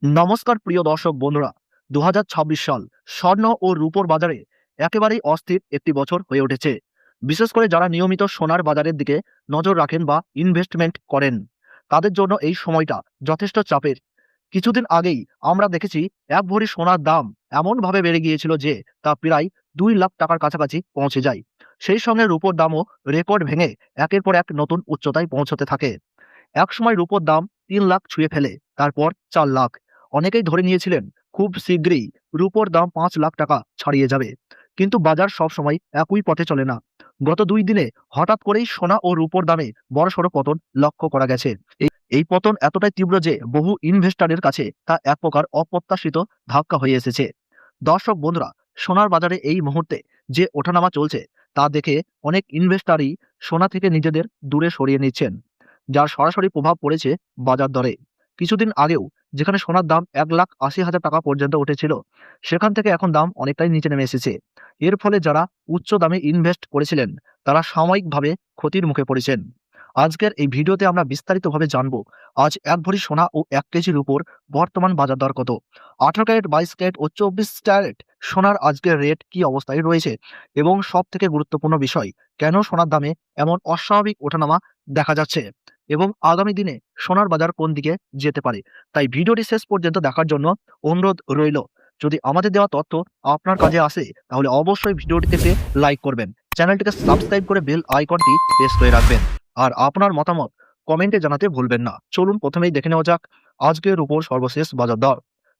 নমস্কার প্রিয় দর্শক বন্ধুরা। ২০২৬ সাল স্বর্ণ ও রূপোর বাজারে একেবারেই অস্থির একটি বছর হয়ে উঠেছে। বিশেষ করে যারা নিয়মিত সোনার বাজারের দিকে নজর রাখেন বা ইনভেস্টমেন্ট করেন, তাদের জন্য এই সময়টা যথেষ্ট চাপের। কিছুদিন আগেই আমরা দেখেছি এক ভরি সোনার দাম এমনভাবে বেড়ে গিয়েছিল যে তা প্রায় ২ লাখ টাকার কাছাকাছি পৌঁছে যায়। সেই সঙ্গে রূপোর দামও রেকর্ড ভেঙে একের পর এক নতুন উচ্চতায় পৌঁছতে থাকে। একসময় রূপোর দাম ৩ লাখ ছুঁয়ে ফেলে, তারপর ৪ লাখ। অনেকেই ধরে নিয়েছিলেন খুব শীঘ্রই রূপোর দাম ৫ লাখ টাকা ছাড়িয়ে যাবে। কিন্তু বাজার সবসময় একই পথে চলে না। গত ২ দিনে হঠাৎ করেই সোনা ও রূপোর দামে বড়সড় পতন লক্ষ্য করা গেছে। এই পতন এতটাই তীব্র যে বহু ইনভেস্টরের কাছে তা এক প্রকার অপ্রত্যাশিত ধাক্কা হয়ে এসেছে। দর্শক বন্ধুরা, সোনার বাজারে এই মুহূর্তে যে ওঠানামা চলছে তা দেখে অনেক ইনভেস্টরই সোনা থেকে নিজেদের দূরে সরিয়ে নিচ্ছেন, যার সরাসরি প্রভাব পড়েছে বাজার দরে। কিছুদিন আগেও যেখানে সোনার দাম ১,৮০,০০০ টাকা পর্যন্ত উঠেছিল, সেখান থেকে এখন দাম অনেকটাই নিচে নেমে এসেছে। এর ফলে যারা উচ্চ দামে ইনভেস্ট করেছিলেন তারা সাময়িকভাবে ক্ষতির মুখে পড়েছেন। আজকের এই ভিডিওতে আমরা বিস্তারিতভাবে জানব আজ ১ ভরি সোনা ও ১ কেজির উপর বর্তমান বাজার দর কত, ১৮ ক্যারেট, ২২ ক্যারেট ও ২৪ ক্যারেট সোনার আজকের রেট কি অবস্থায় রয়েছে, এবং সব থেকে গুরুত্বপূর্ণ বিষয়, কেন সোনার দামে এমন অস্বাভাবিক ওঠানামা দেখা যাচ্ছে এবং আগামী দিনে সোনার বাজার কোন দিকে যেতে পারে। তাই ভিডিওটি শেষ পর্যন্ত দেখার জন্য অনুরোধ রইল। যদি আমাদের দেওয়া তথ্য আপনার কাজে আসে তাহলে অবশ্যই ভিডিওটিতে একটি লাইক করবেন, চ্যানেলটিকে সাবস্ক্রাইব করে বেল আইকনটি প্রেস করে রাখবেন, আর আপনার মতামত কমেন্টে জানাতে ভুলবেন না। চলুন প্রথমেই দেখে নেওয়া যাক আজকের রূপোর সর্বশেষ বাজার দর।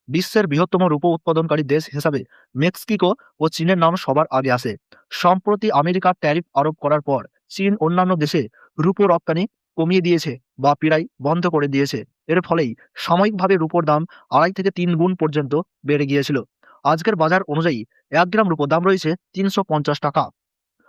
বিশ্বের বৃহত্তম রূপো উৎপাদনকারী দেশ হিসাবে মেক্সিকো ও চীনের নাম সবার আগে আসে। সম্প্রতি আমেরিকার ট্যারিফ আরোপ করার পর চীন অন্যান্য দেশে রূপো রপ্তানি কমিয়ে দিয়েছে বা প্রায় বন্ধ করে দিয়েছে। এর ফলেই সাময়িকভাবে রূপোর দাম ২.৫ থেকে ৩ গুণ পর্যন্ত বেড়ে গিয়েছিল। আজকের বাজার অনুযায়ী ১ গ্রাম রূপোর দাম রয়েছে ৩৫০ টাকা,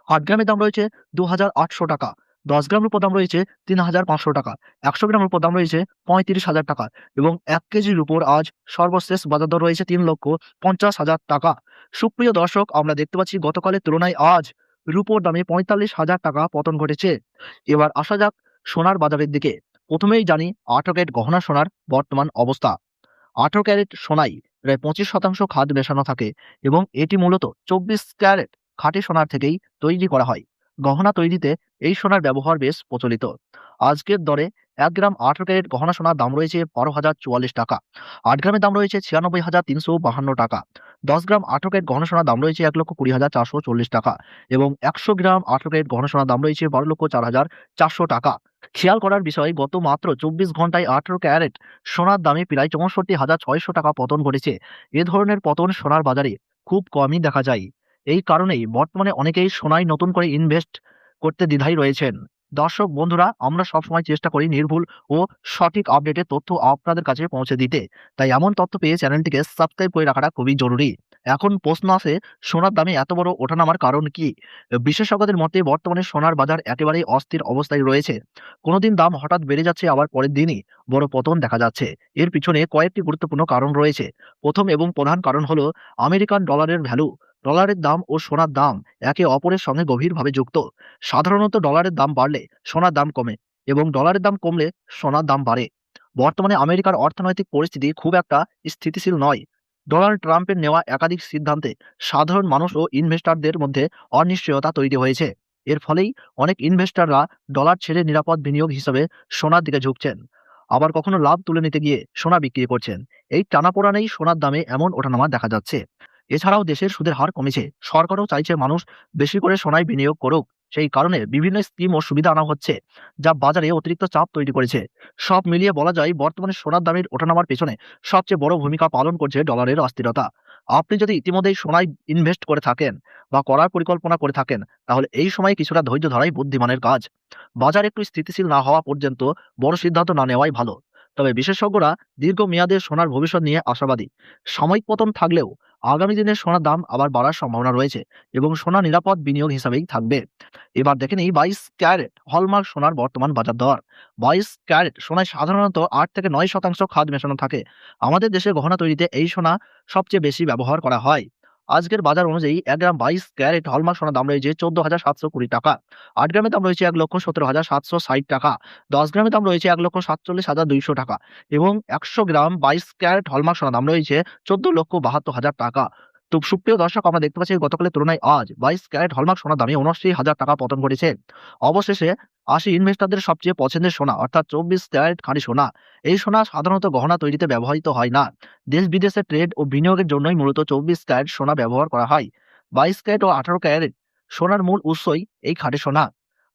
৮ গ্রামের দাম রয়েছে ২,৮০০ টাকা, ১০ গ্রাম রূপোর দাম রয়েছে ৩,৫০০ টাকা, ১০০ গ্রাম রূপোর দাম রয়েছে ৩৫,০০০ টাকা এবং ১ কেজি রূপোর আজ সর্বশেষ বাজার দর রয়েছে ৩,৫০,০০০ টাকা। সুপ্রিয় দর্শক, আমরা দেখতে পাচ্ছি গতকালের তুলনায় আজ রূপোর দামে ৪৫,০০০ টাকা পতন ঘটেছে। এবার আসা যাক সোনার বাজারের দিকে। প্রথমেই জানি ১৮ ক্যারেট গহনা সোনার বর্তমান অবস্থা। ১৮ ক্যারেট সোনায় প্রায় ২৫% খাদ মেশানো থাকে এবং এটি মূলত ২৪ ক্যারেট খাঁটি সোনার থেকেই তৈরি করা হয়। গহনা তৈরিতে এই সোনার ব্যবহার বেশ প্রচলিত। আজকের দরে ১ গ্রাম ১৮ ক্যারেট গহনা সোনার দাম রয়েছে ১২,০৪৪ টাকা, ৮ গ্রামের দাম রয়েছে ৯৬,৩৫২ টাকা, ১০ গ্রাম ১৮ ক্যারেট গহনা সোনার দাম রয়েছে ১,২০,৪৪০ টাকা এবং ১০০ গ্রাম ১৮ ক্যারেট গহনা সোনার দাম রয়েছে ১২,০৪,৪০০ টাকা। খেয়াল করার বিষয়, গত মাত্র ২৪ ঘন্টায় ১৮ ক্যারেট সোনার দামে প্রায় ৬৪,৬০০ টাকা পতন ঘটেছে। এ ধরনের পতন সোনার বাজারে খুব কমই দেখা যায়। এই কারণেই বর্তমানে অনেকেই সোনায় নতুন করে ইনভেস্ট করতে দ্বিধায় রয়েছেন। দর্শক বন্ধুরা, আমরা সবসময় চেষ্টা করি নির্ভুল ও সঠিক আপডেটের তথ্য আপনাদের কাছে পৌঁছে দিতে। তাই এমন তথ্য পেয়ে চ্যানেলটিকে সাবস্ক্রাইব করে রাখাটা খুবই জরুরি। এখন প্রশ্ন আসে, সোনার দামে এত বড় ওঠানামার কারণ কি? বিশেষজ্ঞদের মতে বর্তমানে সোনার বাজার একেবারেই অস্থির অবস্থায় রয়েছে। কোনোদিন দাম হঠাৎ বেড়ে যাচ্ছে, আবার পরের দিনই বড় পতন দেখা যাচ্ছে। এর পিছনে কয়েকটি গুরুত্বপূর্ণ কারণ রয়েছে। প্রথম এবং প্রধান কারণ হলো আমেরিকান ডলারের ভ্যালু। ডলারের দাম ও সোনার দাম একে অপরের সঙ্গে গভীরভাবে যুক্ত। সাধারণত ডলারের দাম বাড়লে সোনার দাম কমে এবং ডলারের দাম কমলে সোনার দাম বাড়ে। বর্তমানে আমেরিকার অর্থনৈতিক পরিস্থিতি খুব একটা স্থিতিশীল নয়। ডোনাল্ড ট্রাম্পের নেওয়া একাধিক সিদ্ধান্তে সাধারণ মানুষ ও ইনভেস্টরদের মধ্যে অনিশ্চয়তা তৈরি হয়েছে। এর ফলেই অনেক ইনভেস্টররা ডলার ছেড়ে নিরাপদ বিনিয়োগ হিসেবে সোনার দিকে ঝুঁকছেন, আবার কখনো লাভ তুলে নিতে গিয়ে সোনা বিক্রি করছেন। এই টানাপোড়েনেই সোনার দামে এমন ওঠানামা দেখা যাচ্ছে। এছাড়াও দেশের সুদের হার কমেছে, সরকারও চাইছে মানুষ বেশি করে সোনায় বিনিয়োগ করুক। সেই কারণে বিভিন্ন স্কিম ও সুবিধা আনা হচ্ছে, যা বাজারে অতিরিক্ত চাপ তৈরি করেছে। সব মিলিয়ে বলা যায় বর্তমানে সোনার দামের ওঠানামার পেছনে সবচেয়ে বড় ভূমিকা পালন করছে ডলারের অস্থিরতা। আপনি যদি ইতিমধ্যেই সোনায় ইনভেস্ট করে থাকেন বা করার পরিকল্পনা করে থাকেন, তাহলে এই সময় কিছুটা ধৈর্য ধরাই বুদ্ধিমানের কাজ। বাজার একটু স্থিতিশীল না হওয়া পর্যন্ত বড় সিদ্ধান্ত না নেওয়াই ভালো। তবে বিশেষজ্ঞরা দীর্ঘমেয়াদে সোনার ভবিষ্যৎ নিয়ে আশাবাদী। সাময়িক পতন থাকলেও আগামী দিনে সোনার দাম আবার বাড়ার সম্ভাবনা রয়েছে এবং সোনা নিরাপদ বিনিয়োগ হিসাবেই থাকবে। এবার দেখে নিই ২২ ক্যারেট হলমার্ক সোনার বর্তমান বাজার দর। ২২ ক্যারেট সোনায় সাধারণত ৮ থেকে ৯% খাদ মেশানো থাকে। আমাদের দেশে গহনা তৈরিতে এই সোনা সবচেয়ে বেশি ব্যবহার করা হয়। আজকের বাজার অনুযায়ী ১ গ্রাম ২২ ক্যারেট হলমার্ক সোনার দাম রয়েছে ১৪,৭২০ টাকা। ৮ গ্রামের দাম রয়েছে ১,১৭,৭৬০ টাকা। ১০ গ্রামের দাম রয়েছে ১,৪৭,২০০ টাকা এবং ১০০ গ্রাম ২২ ক্যারেট হলমার্ক সোনার দাম রয়েছে ১৪,৭২,০০০ টাকা। তো সুপ্রিয় দর্শক, আমরা দেখতে পাচ্ছি গতকালের তুলনায় আজ ২২ ক্যারেট হলমার্ক সোনার দামে ৭৯,০০০ টাকা পতন ঘটেছে। অবশেষে আসি ইনভেস্টরদের সবচেয়ে পছন্দের সোনা অর্থাৎ ২৪ ক্যারেট খাঁটি সোনা। এই সোনা সাধারণত গহনা তৈরিতে ব্যবহৃত হয় না। দেশ-বিদেশে ট্রেড ও বিনিয়োগের জন্যই মূলত ২৪ ক্যারেট সোনা ব্যবহার করা হয়। ২২ ক্যারেট ও ১৮ ক্যারেট সোনার মূল উৎসই এই খাঁটি সোনা।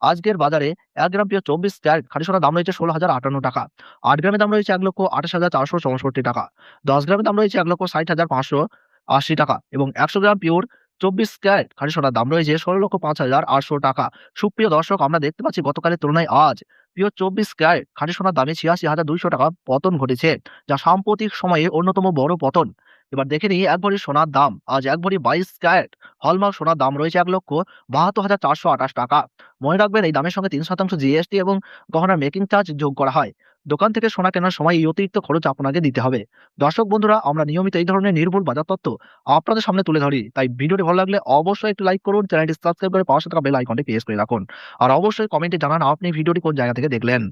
আজকের বাজারে ১ গ্রাম প্রিয় ২৪ ক্যারেট খাঁটি সোনার দাম রয়েছে ১৬,০৫৮ টাকা। ৮ গ্রামের দাম রয়েছে ১,২৮,৪৬৪ টাকা। ১০ গ্রামের দাম রয়েছে ১,৬০,৫৮০ টাকা এবং ১০০ গ্রাম পিওর ২৪ ক্যারেট খাঁটি সোনার দাম রয়েছে ১৬,০৫,৮০০ টাকা। সুপ্রিয় দর্শক, আমরা দেখতে পাচ্ছি গতকালের তুলনায় আজ পিওর ২৪ ক্যারেট খাঁটি সোনার দামে ৮৬,২০০ টাকা পতন ঘটেছে, যা সাম্প্রতিক সময়ে অন্যতম বড় পতন। এবার দেখে নিই এক ভরি সোনার দাম। আজ এক ভরি ২২ ক্যারেট হলমার্ক সোনার দাম রয়েছে ১,৭২,৪২৮ টাকা। মনে রাখবেন, এই দামের সঙ্গে ৩% জিএসটি এবং গহনার মেকিং চার্জ যোগ করা হয়। দোকান থেকে সোনা কেনার সময় এই অতিরিক্ত খরচ আপনাকে দিতে হবে। দর্শক বন্ধুরা, আমরা নিয়মিত এই ধরনের নির্ভুল বাজার তথ্য আপনাদের সামনে তুলে ধরি। তাই ভিডিওটি ভালো লাগলে অবশ্যই একটি লাইক করুন, চ্যানেলটি সাবস্ক্রাইব করে পাশে থাকা বেল আইকনটি প্রেস করে রাখুন। আর অবশ্যই কমেন্টে জানান আপনি ভিডিওটি কোন জায়গা থেকে দেখলেন।